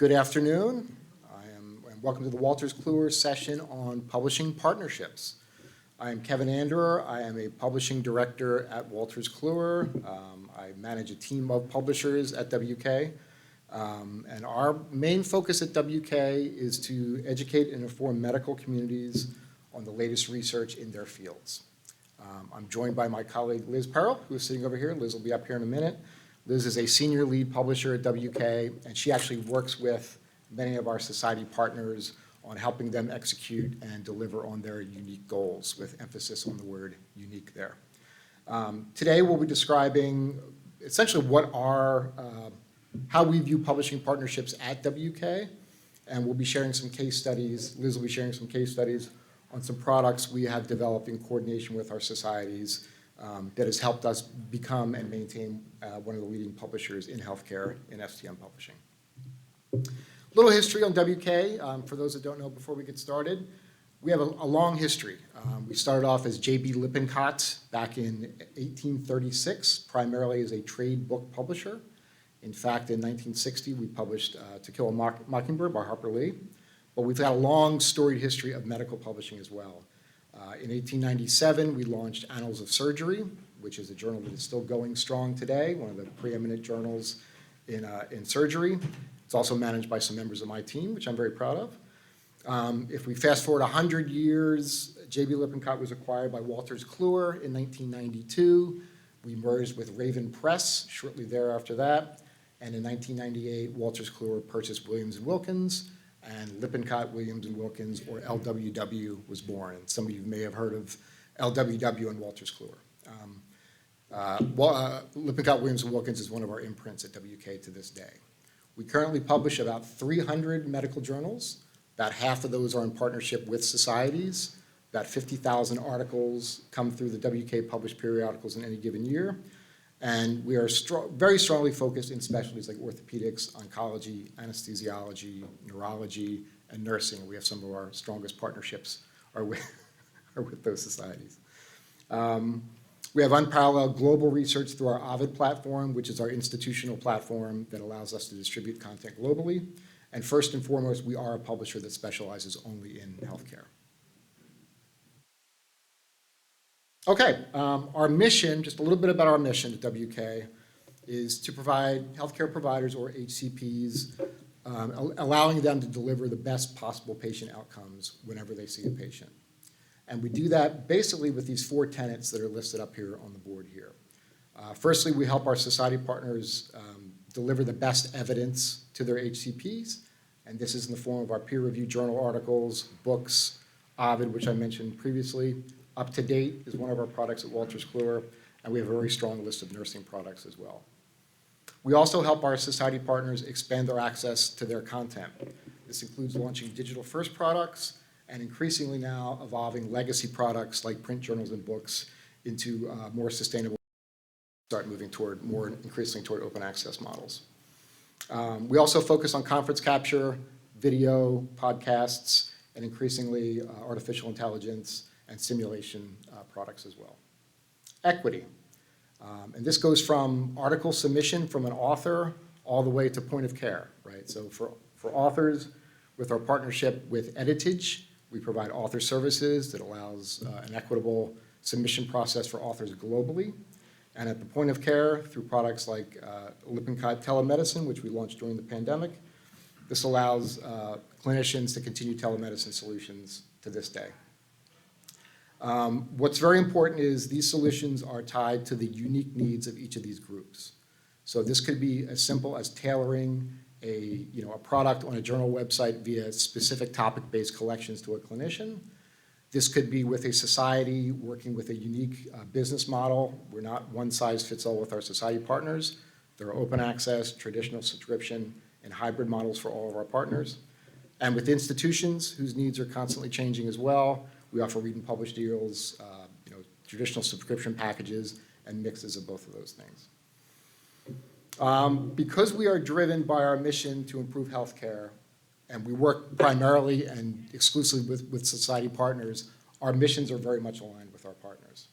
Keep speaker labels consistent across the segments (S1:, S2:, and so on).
S1: Good afternoon, and welcome to the Wolters Kluwer session on publishing partnerships. I am Kevin Anderer. I am a publishing director at Wolters Kluwer. I manage a team of publishers at WK, and our main focus at WK is to educate and inform medical communities on the latest research in their fields. I'm joined by my colleague Liz Perill, who is sitting over here. Liz will be up here in a minute. Liz is a senior lead publisher at WK, and she actually works with many of our society partners on helping them execute and deliver on their unique goals, with emphasis on the word unique there. Today we'll be describing essentially how we view publishing partnerships at WK, and we'll be sharing some case studies. Liz will be sharing some case studies on some products we have developed in coordination with our societies that has helped us become and maintain one of the leading publishers in healthcare in STM publishing. A little history on WK, for those that don't know before we get started. We have a long history. We started off as J.B. Lippincott back in 1836, primarily as a trade book publisher. In fact, in 1960, we published To Kill a Mockingbird by Harper Lee. But we've got a long storied history of medical publishing as well. In 1897, we launched Annals of Surgery, which is a journal that is still going strong today, one of the preeminent journals in surgery. It's also managed by some members of my team, which I'm very proud of. If we fast forward 100 years, J.B. Lippincott was acquired by Wolters Kluwer in 1992. We merged with Raven Press shortly thereafter that. And in 1998, Wolters Kluwer purchased Williams & Wilkins, and Lippincott, Williams & Wilkins, or LWW, was born. And some of you may have heard of LWW and Wolters Kluwer. Lippincott, Williams & Wilkins is one of our imprints at WK to this day. We currently publish about 300 medical journals. About half of those are in partnership with societies. About 50,000 articles come through the WK published periodicals in any given year. And we are very strongly focused in specialties like orthopedics, oncology, anesthesiology, neurology, and nursing. We have some of our strongest partnerships are with those societies. We have unparalleled global research through our Ovid platform, which is our institutional platform that allows us to distribute content globally. And first and foremost, we are a publisher that specializes only in healthcare. Okay, our mission, just a little bit about our mission at WK, is to provide healthcare providers, or HCPs, allowing them to deliver the best possible patient outcomes whenever they see a patient. And we do that basically with these 4 tenets that are listed up here on the board here. Firstly, we help our society partners deliver the best evidence to their HCPs, and this is in the form of our peer-reviewed journal articles, books, Ovid, which I mentioned previously. Up to Date is one of our products at Wolters Kluwer, and we have a very strong list of nursing products as well. We also help our society partners expand their access to their content. This includes launching digital-first products and increasingly now evolving legacy products like print journals and books into more sustainable, start moving toward increasingly toward open access models. We also focus on conference capture, video, podcasts, and increasingly artificial intelligence and simulation products as well. Equity. And this goes from article submission from an author all the way to point of care, right? So for authors, with our partnership with Editage, we provide author services that allows an equitable submission process for authors globally. And at the point of care, through products like Lippincott Telemedicine, which we launched during the pandemic, this allows clinicians to continue telemedicine solutions to this day. What's very important is these solutions are tied to the unique needs of each of these groups. So this could be as simple as tailoring a product on a journal website via specific topic-based collections to a clinician. This could be with a society working with a unique business model. We're not one size fits all with our society partners. There are open access, traditional subscription, and hybrid models for all of our partners. And with institutions whose needs are constantly changing as well, we offer read and publish deals, traditional subscription packages, and mixes of both of those things. Because we are driven by our mission to improve healthcare, and we work primarily and exclusively with society partners, our missions are very much aligned with our partners.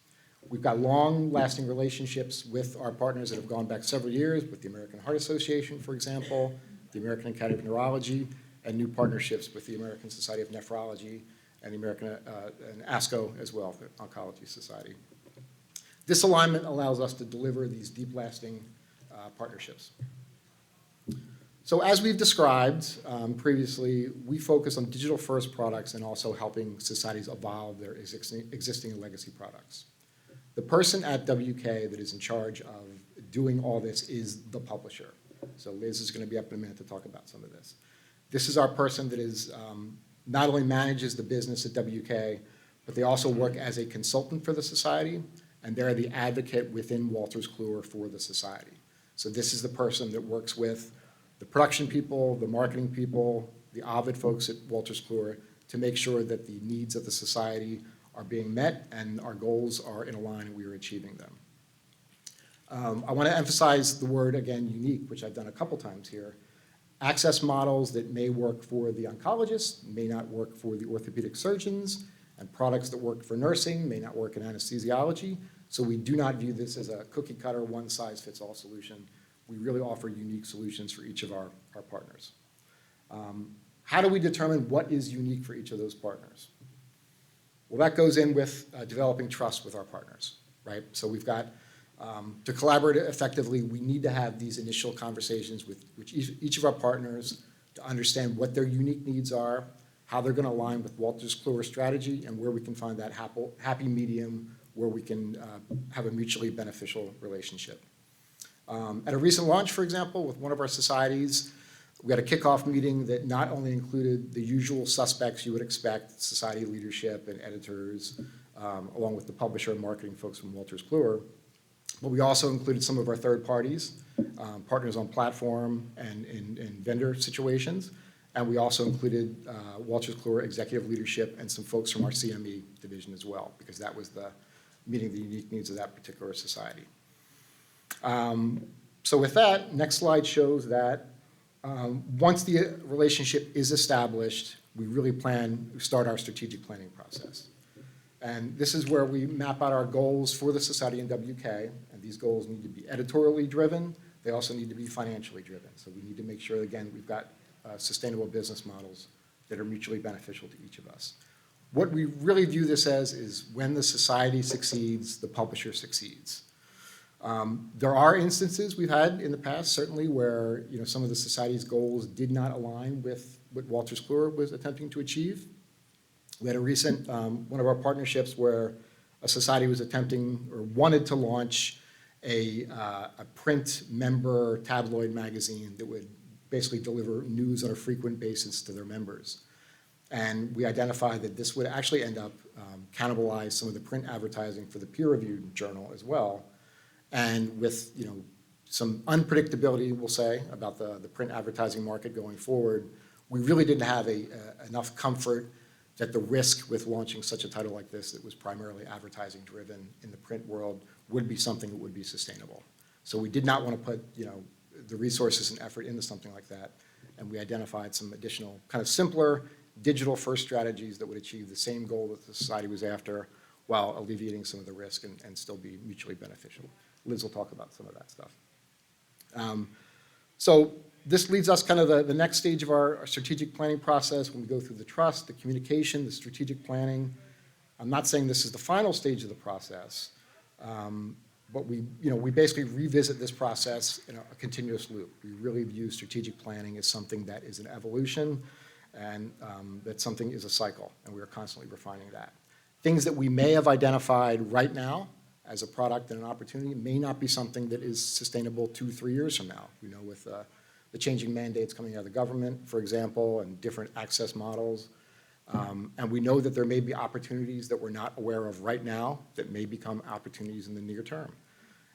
S1: We've got long-lasting relationships with our partners that have gone back several years, with the American Heart Association, for example, the American Academy of Neurology, and new partnerships with the American Society of Nephrology and the American and ASCO as well, the Oncology Society. This alignment allows us to deliver these deep, lasting partnerships. So as we've described previously, we focus on digital-first products and also helping societies evolve their existing legacy products. The person at WK that is in charge of doing all this is the publisher. So Liz is going to be up in a minute to talk about some of this. This is our person that is not only manages the business at WK, but they also work as a consultant for the society, and they're the advocate within Wolters Kluwer for the society. So this is the person that works with the production people, the marketing people, the Ovid folks at Wolters Kluwer to make sure that the needs of the society are being met and our goals are in a line and we are achieving them. I want to emphasize the word, again, unique, which I've done a couple times here. Access models that may work for the oncologist, may not work for the orthopedic surgeons, and products that work for nursing may not work in anesthesiology. So we do not view this as a cookie-cutter, one-size-fits-all solution. We really offer unique solutions for each of our partners. How do we determine what is unique for each of those partners? Well, that goes in with developing trust with our partners, right? So we've got, to collaborate effectively, we need to have these initial conversations with each of our partners to understand what their unique needs are, how they're going to align with Wolters Kluwer strategy, and where we can find that happy medium where we can have a mutually beneficial relationship. At a recent launch, for example, with one of our societies, we had a kickoff meeting that not only included the usual suspects you would expect, society leadership and editors, along with the publisher and marketing folks from Wolters Kluwer, but we also included some of our third parties, partners on platform and in vendor situations, and we also included Wolters Kluwer executive leadership and some folks from our CME division as well, because that was meeting the unique needs of that particular society. So with that, next slide shows that once the relationship is established, we really start our strategic planning process. And this is where we map out our goals for the society in WK, and these goals need to be editorially driven. They also need to be financially driven. So we need to make sure, again, we've got sustainable business models that are mutually beneficial to each of us. What we really view this as is when the society succeeds, the publisher succeeds. There are instances we've had in the past, certainly, where some of the society's goals did not align with what Wolters Kluwer was attempting to achieve. We had a recent one of our partnerships where a society was attempting or wanted to launch a print member tabloid magazine that would basically deliver news on a frequent basis to their members. And we identified that this would actually end up cannibalize some of the print advertising for the peer-reviewed journal as well. And with some unpredictability, we'll say, about the print advertising market going forward, we really didn't have enough comfort that the risk with launching such a title like this that was primarily advertising driven in the print world would be something that would be sustainable. So we did not want to put the resources and effort into something like that, and we identified some additional kind of simpler digital-first strategies that would achieve the same goal that the society was after while alleviating some of the risk and still be mutually beneficial. Liz will talk about some of that stuff. So this leads us kind of the next stage of our strategic planning process when we go through the trust, the communication, the strategic planning. I'm not saying this is the final stage of the process, but we basically revisit this process in a continuous loop. We really view strategic planning as something that is an evolution and that something is a cycle, and we are constantly refining that. Things that we may have identified right now as a product and an opportunity may not be something that is sustainable 2-3 years from now. With the changing mandates coming out of the government, for example, and different access models. And we know that there may be opportunities that we're not aware of right now that may become opportunities in the near term.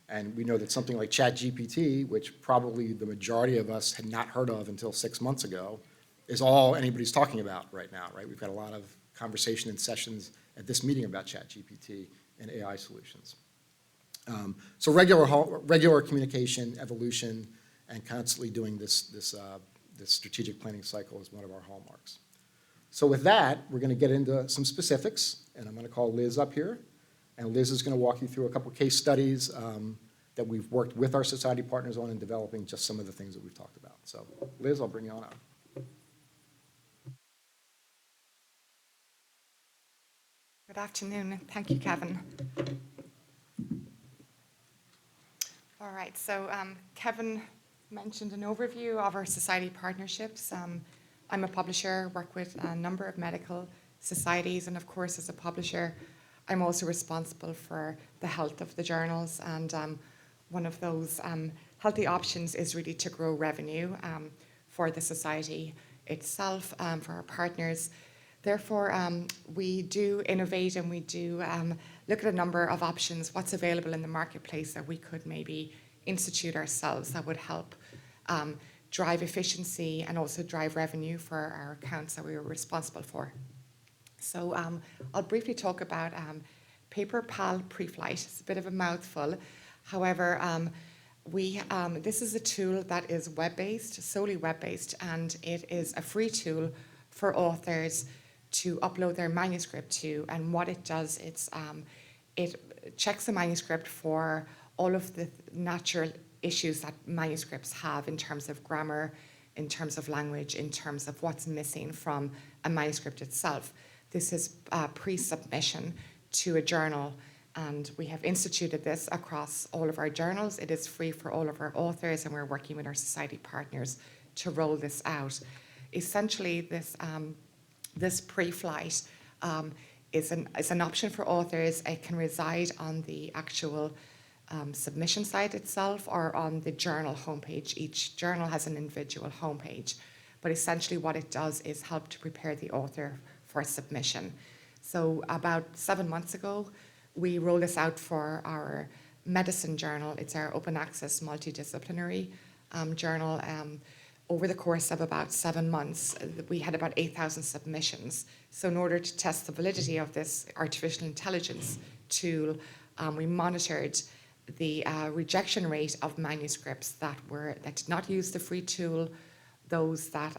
S1: And we know that something like ChatGPT, which probably the majority of us had not heard of until 6 months ago, is all anybody's talking about right now, right? We've got a lot of conversation and sessions at this meeting about ChatGPT and AI solutions. So regular communication, evolution, and constantly doing this strategic planning cycle is one of our hallmarks. So with that, we're going to get into some specifics, and I'm going to call Liz up here, and Liz is going to walk you through a couple case studies that we've worked with our society partners on in developing just some of the things that we've talked about. So Liz, I'll bring you on up.
S2: Good afternoon. Thank you, Kevin. All right, so Kevin mentioned an overview of our society partnerships. I'm a publisher, work with a number of medical societies, and of course, as a publisher, I'm also responsible for the health of the journals, and one of those healthy options is really to grow revenue for the society itself, for our partners. Therefore, we do innovate and we do look at a number of options, what's available in the marketplace that we could maybe institute ourselves that would help drive efficiency and also drive revenue for our accounts that we were responsible for. So I'll briefly talk about Perill pre-flight. It's a bit of a mouthful. However, this is a tool that is web-based, solely web-based, and it is a free tool for authors to upload their manuscript to. And what it does, it checks the manuscript for all of the natural issues that manuscripts have in terms of grammar, in terms of language, in terms of what's missing from a manuscript itself. This is pre-submission to a journal, and we have instituted this across all of our journals. It is free for all of our authors, and we're working with our society partners to roll this out. Essentially, this pre-flight is an option for authors. It can reside on the actual submission site itself or on the journal homepage. Each journal has an individual homepage, but essentially what it does is help to prepare the author for submission. So about 7 months ago, we rolled this out for our medicine journal. It's our open access multidisciplinary journal. Over the course of about 7 months, we had about 8,000 submissions. So in order to test the validity of this artificial intelligence tool, we monitored the rejection rate of manuscripts that did not use the free tool, those that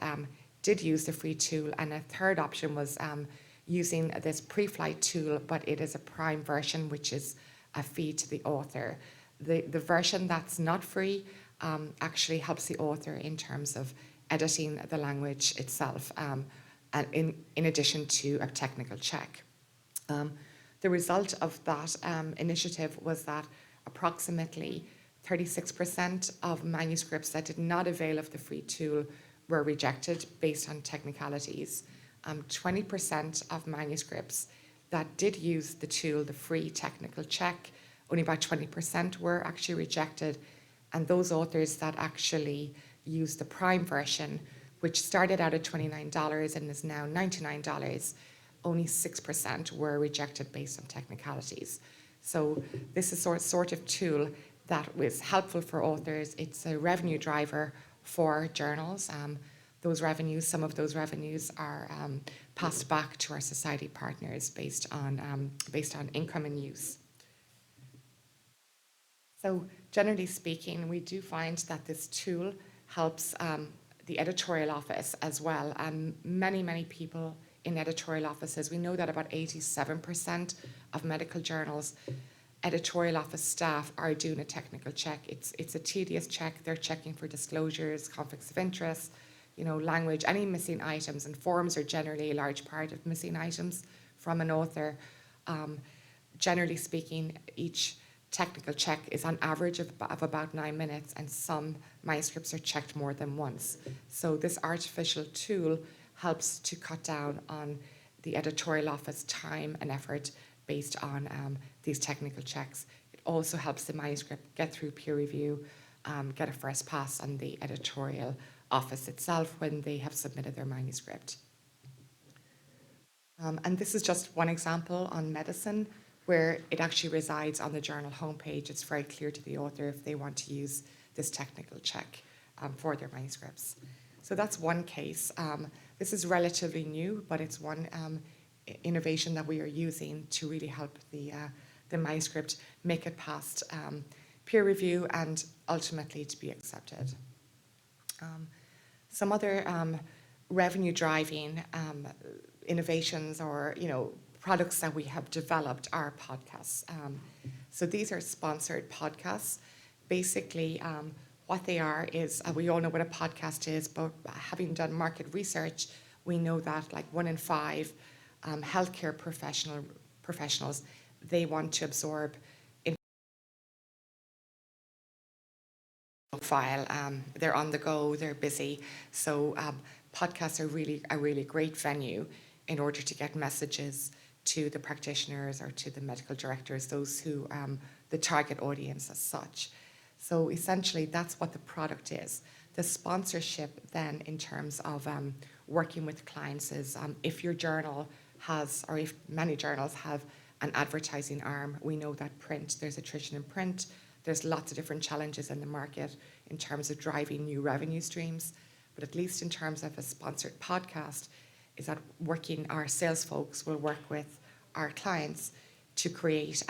S2: did use the free tool, and a third option was using this pre-flight tool, but it is a prime version, which is a fee to the author. The version that's not free actually helps the author in terms of editing the language itself, and in addition to a technical check. The result of that initiative was that approximately 36% of manuscripts that did not avail of the free tool were rejected based on technicalities. 20% of manuscripts that did use the tool, the free technical check, only about 20% were actually rejected. And those authors that actually used the Prime version, which started out at $29 and is now $99, only 6% were rejected based on technicalities. So this is sort of tool that was helpful for authors. It's a revenue driver for journals. Some of those revenues are passed back to our society partners based on income and use. So generally speaking, we do find that this tool helps the editorial office as well, and many people in editorial offices. We know that about 87% of medical journals editorial office staff are doing a technical check. It's a tedious check. They're checking for disclosures, conflicts of interest, language, any missing items, and forms are generally a large part of missing items from an author. Generally speaking, each technical check is on average of about 9 minutes, and some manuscripts are checked more than once. So this artificial tool helps to cut down on the editorial office time and effort based on these technical checks. It also helps the manuscript get through peer review, get a first pass on the editorial office itself when they have submitted their manuscript. And this is just one example on medicine where it actually resides on the journal homepage. It's very clear to the author if they want to use this technical check for their manuscripts. So that's one case. This is relatively new, but it's one innovation that we are using to really help the manuscript make it past peer review and ultimately to be accepted. Some other revenue driving innovations or products that we have developed are podcasts. So these are sponsored podcasts. basically, what they are is, we all know what a podcast is, but having done market research, we know that like 1 in 5 healthcare professionals, they want to absorb file. They're on the go, they're busy. So podcasts are really a really great venue in order to get messages to the practitioners or to the medical directors, those who, the target audience as such. So essentially that's what the product is. The sponsorship then in terms of working with clients is if your journal has, or if many journals have an advertising arm, we know that print, there's attrition in print, there's lots of different challenges in the market in terms of driving new revenue streams. But at least in terms of a sponsored podcast, is that our sales folks will work with our clients to create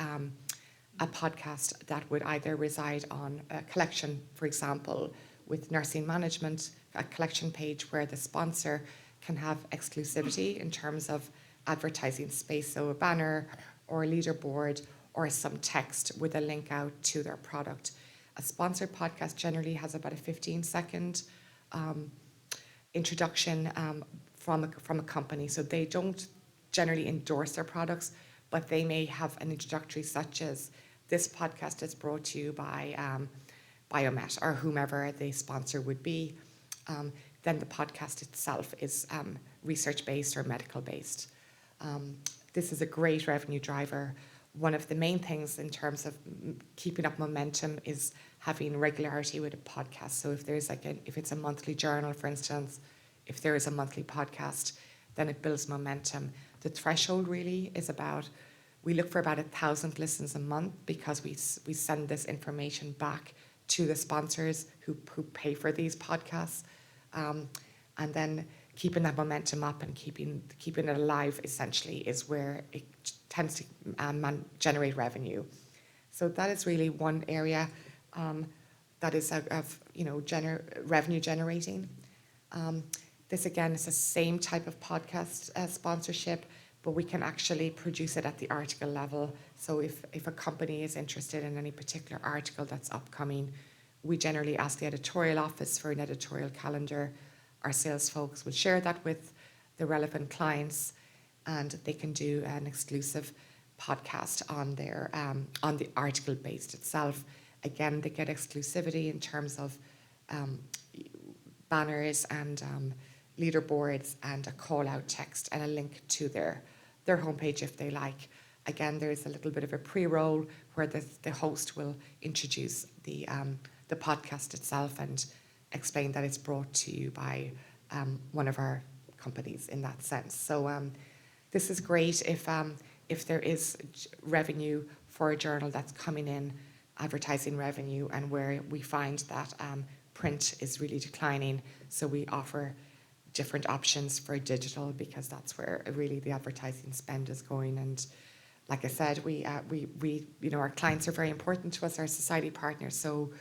S2: a podcast that would either reside on a collection, for example, with nursing management, a collection page where the sponsor can have exclusivity in terms of advertising space, so a banner or a leaderboard or some text with a link out to their product. A sponsored podcast generally has about a 15-second introduction from a company. So they don't generally endorse their products, but they may have an introductory such as, this podcast is brought to you by Biomet or whomever the sponsor would be. Then the podcast itself is research-based or medical-based. This is a great revenue driver. One of the main things in terms of keeping up momentum is having regularity with a podcast. So if there's if it's a monthly journal, for instance, if there is a monthly podcast, then it builds momentum. The threshold really is we look for about 1,000 listens a month because we send this information back to the sponsors who pay for these podcasts. And then keeping that momentum up and keeping it alive essentially is where it tends to generate revenue. So that is really one area that is of revenue generating. This again is the same type of podcast sponsorship, but we can actually produce it at the article level. So if a company is interested in any particular article that's upcoming, we generally ask the editorial office for an editorial calendar. Our sales folks will share that with the relevant clients, and they can do an exclusive podcast on their on the article based itself. Again, they get exclusivity in terms of banners and leaderboards and a call out text and a link to their homepage if they like. Again, there's a little bit of a pre-roll where the host will introduce the podcast itself and explain that it's brought to you by one of our companies in that sense. So this is great if there is revenue for a journal that's coming in, advertising revenue, and where we find that print is really declining. So we offer different options for digital because that's where really the advertising spend is going. And like I said, we our clients are very important to us, our society partners. So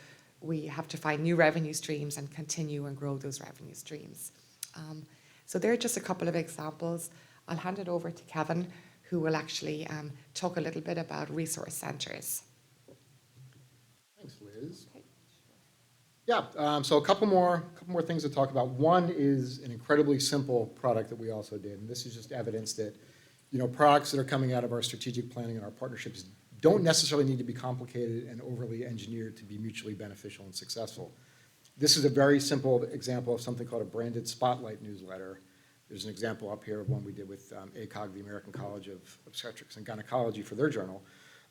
S2: we have to find new revenue streams and continue and grow those revenue streams. So there are just a couple of examples. I'll hand it over to Kevin, who will actually talk a little bit about resource centres.
S1: Thanks, Liz. Yeah, so a couple more things to talk about. One is an incredibly simple product that we also did, and this is just evidence that, products that are coming out of our strategic planning and our partnerships don't necessarily need to be complicated and overly engineered to be mutually beneficial and successful. This is a very simple example of something called a branded spotlight newsletter. There's an example up here of one we did with ACOG, the American College of Obstetrics and Gynecology, for their journal.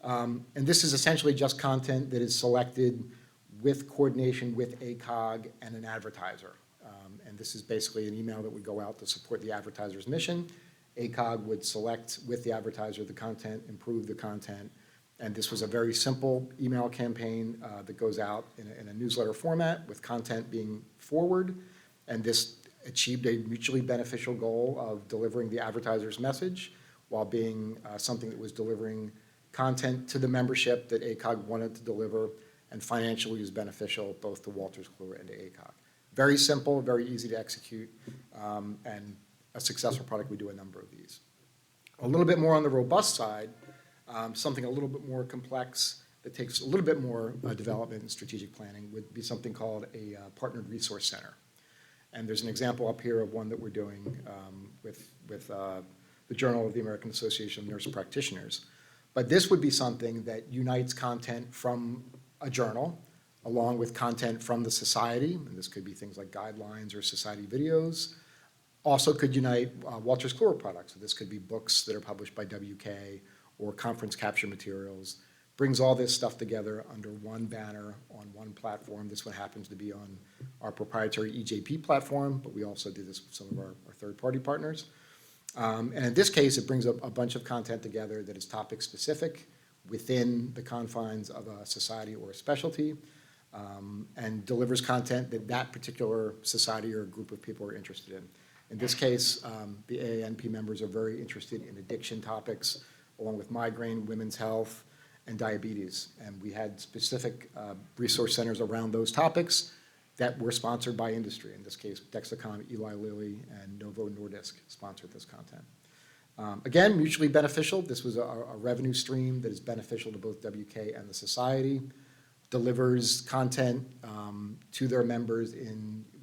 S1: And this is essentially just content that is selected with coordination with ACOG and an advertiser. And this is basically an email that would go out to support the advertiser's mission. ACOG would select with the advertiser the content, improve the content, and this was a very simple email campaign that goes out in a newsletter format with content being forward, and this achieved a mutually beneficial goal of delivering the advertiser's message while being something that was delivering content to the membership that ACOG wanted to deliver, and financially was beneficial both to Wolters Kluwer and to ACOG. Very simple, very easy to execute, and a successful product. We do a number of these. A little bit more on the robust side, something a little bit more complex. that takes a little bit more development and strategic planning would be something called a partnered resource center. And there's an example up here of one that we're doing with the Journal of the American Association of Nurse Practitioners. But this would be something that unites content from a journal along with content from the society, and this could be things like guidelines or society videos. Also could unite Wolters Kluwer products. So this could be books that are published by WK or conference capture materials. Brings all this stuff together under one banner on one platform. This one happens to be on our proprietary EJP platform, but we also do this with some of our third-party partners. And in this case, it brings a bunch of content together that is topic-specific within the confines of a society or a specialty, and delivers content that that particular society or group of people are interested in. In this case, the AANP members are very interested in addiction topics, along with migraine, women's health, and diabetes. And we had specific resource centers around those topics that were sponsored by industry. In this case, Dexcom, Eli Lilly, and Novo Nordisk sponsored this content. Again, mutually beneficial. This was a revenue stream that is beneficial to both WK and the society, delivers content to their members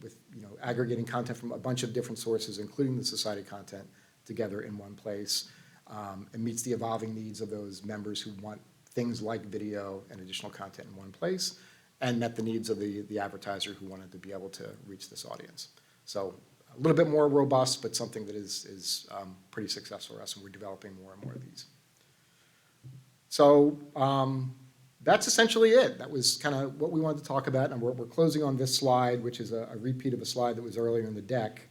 S1: with aggregating content from a bunch of different sources, including the society content, together in one place, and meets the evolving needs of those members who want things like video and additional content in one place, and met the needs of the advertiser who wanted to be able to reach this audience. So a little bit more robust, but something that is pretty successful for us, and we're developing more and more of these. So that's essentially it. That was kind of what we wanted to talk about, and we're closing on this slide, which is a repeat of a slide that was earlier in the deck.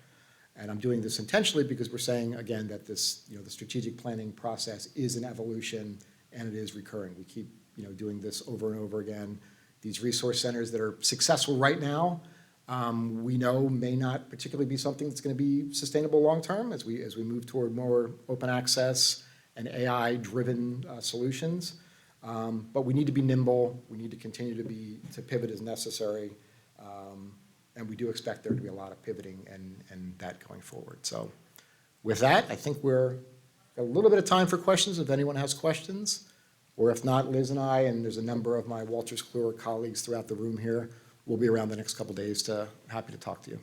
S1: And I'm doing this intentionally because we're saying, again, that this, the strategic planning process is an evolution, and it is recurring. We keep, doing this over and over again. These resource centers that are successful right now, we know may not particularly be something that's going to be sustainable long-term as we move toward more open access and AI-driven solutions. But we need to be nimble. We need to continue to pivot as necessary. And we do expect there to be a lot of pivoting and that going forward. So with that, I think we're got a little bit of time for questions if anyone has questions. Or if not, Liz and I, and there's a number of my Wolters Kluwer colleagues throughout the room here, we'll be around the next couple days happy to talk to you.